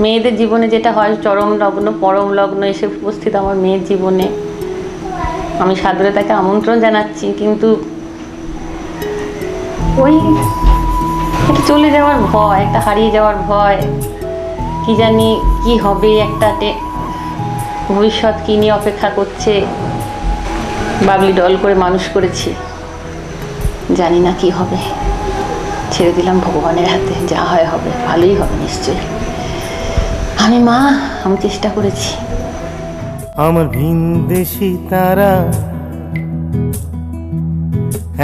মেয়েদের জীবনে যেটা হয় চরম লগ্ন পরম লগ্ন এসে উপস্থিত আমার মেয়ের জীবনে। আমি সাদরে তাকে আমন্ত্রণ জানাচ্ছি, কিন্তু ওই একটা চলে যাওয়ার ভয়, একটা হারিয়ে যাওয়ার ভয়, কি জানি কি হবে, একটা ভবিষ্যৎ কী নিয়ে অপেক্ষা করছে। বাবলি ডল করে মানুষ করেছি, জানি না কি হবে, ছেড়ে দিলাম ভগবানের হাতে, যা হয় হবে, ভালোই হবে নিশ্চয়ই। আমি মা, আমি চেষ্টা করেছি। আমার ভিনদেশি তারা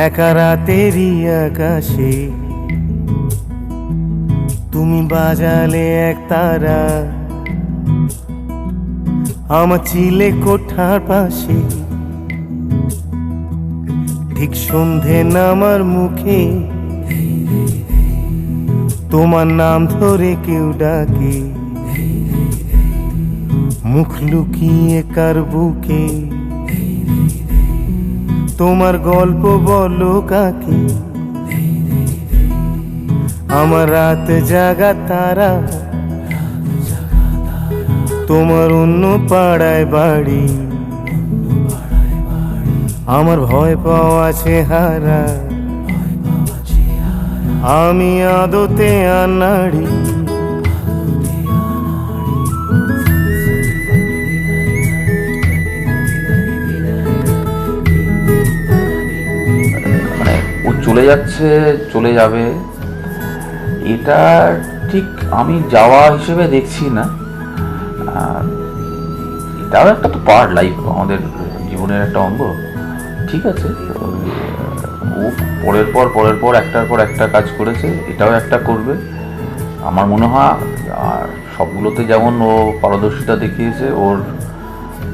একা রাতেরই আকাশে, তুমি বাজালে এক তারা আমার চিলে কোঠার পাশে। ঠিক সন্ধে নামার মুখে তোমার নাম ধরে কেউ ডাকে, মুখ লুকিয়ে কার বুকে তোমার গল্প বলো কাকে। আমার রাত জাগা তারা তোমার অন্য পাড়ায় বাড়ি, আমার ভয় পাওয়া চেহারা আমি আদতে আনাড়ি। মানে ও চলে যাচ্ছে, চলে যাবে, এটা ঠিক আমি যাওয়া হিসেবে দেখছি না। এটাও একটা তো পার্ট, লাইফ আমাদের জীবনের একটা অঙ্গ। ঠিক আছে, ও পরের পর একটার পর একটা কাজ করেছে, এটাও একটা করবে আমার মনে হয়। আর সবগুলোতে যেমন ও পারদর্শিতা দেখিয়েছে, ওর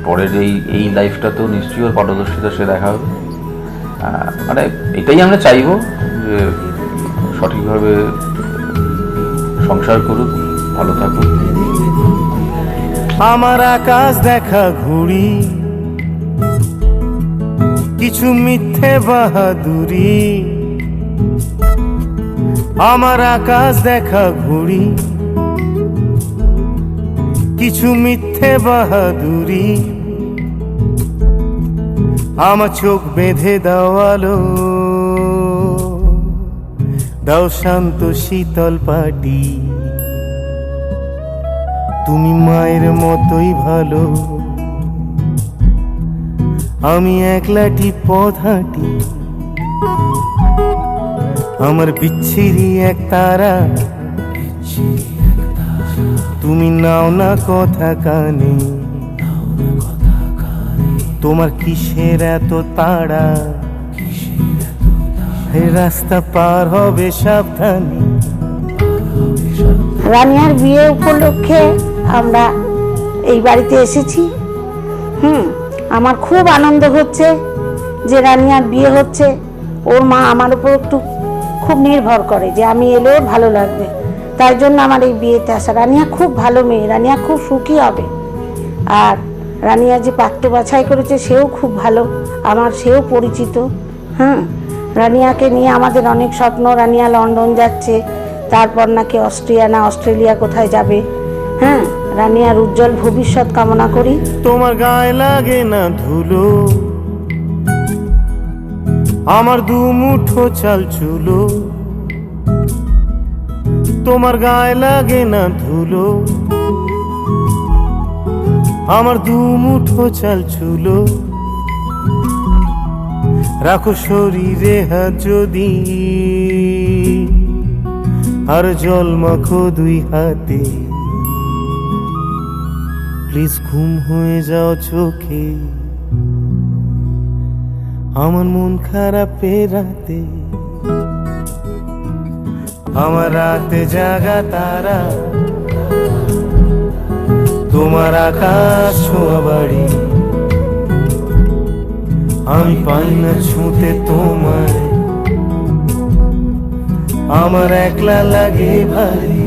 পরের এই লাইফটাতেও নিশ্চয়ই ওর পারদর্শিতা সে দেখাবে। মানে এটাই আমরা চাইবো যে সঠিকভাবে সংসার করুক, ভালো থাকুক। আমার আকাশ দেখা ঘুড়ি, কিছু মিথ্যে বাহাদুরি। আমার আকাশ দেখা ঘুড়ি, কিছু মিথ্যে বাহাদুরি। আমার চোখ বেঁধে দেওয়ালো, দাও শান্ত শীতল পাটি। তুমি মায়ের মতোই ভালো, আমি একলাটি পথ হাঁটি। আমার বিচ্ছিরি এক তারা, তুমি নাও না কথা কানে। তোমার কিসের এত তাড়া, রাস্তা পার হবে সাবধানে। রানিয়ার বিয়ে উপলক্ষে আমরা এই বাড়িতে এসেছি। আমার খুব আনন্দ হচ্ছে যে রানিয়ার বিয়ে হচ্ছে। ওর মা আমার উপর একটু খুব নির্ভর করে যে আমি এলেও ভালো লাগবে, তাই জন্য আমার এই বিয়েতে আসা। রানিয়া খুব ভালো মেয়ে, রানিয়া খুব সুখী হবে। আর রানিয়া যে পাত্র বাছাই করেছে সেও খুব ভালো, আমার সেও পরিচিত। রানিয়াকে নিয়ে আমাদের অনেক স্বপ্ন। রানিয়া লন্ডন যাচ্ছে, তারপর নাকি অস্ট্রিয়া না অস্ট্রেলিয়া কোথায় যাবে। রানিয়ার উজ্জ্বল ভবিষ্যৎ কামনা করি। তোমার গায়ে লাগে না ধুলো, আমার দু মুঠো চাল চুলো। তোমার গায়ে লাগে না ধুলো, আমার দু মুঠো চাল চুলো। রাখো শরীরে হাত যদি, আর জল মাখো দুই হাতে। প্লিজ ঘুম হয়ে যাও চোখে, আমার মন খারাপ রাতে। আমার রাতে জাগা তারা, তোমার আকাশ ছোঁয়া বাড়ি। আমি পাই না ছুঁতে তোমায়, আমার একলা লাগে ভারী।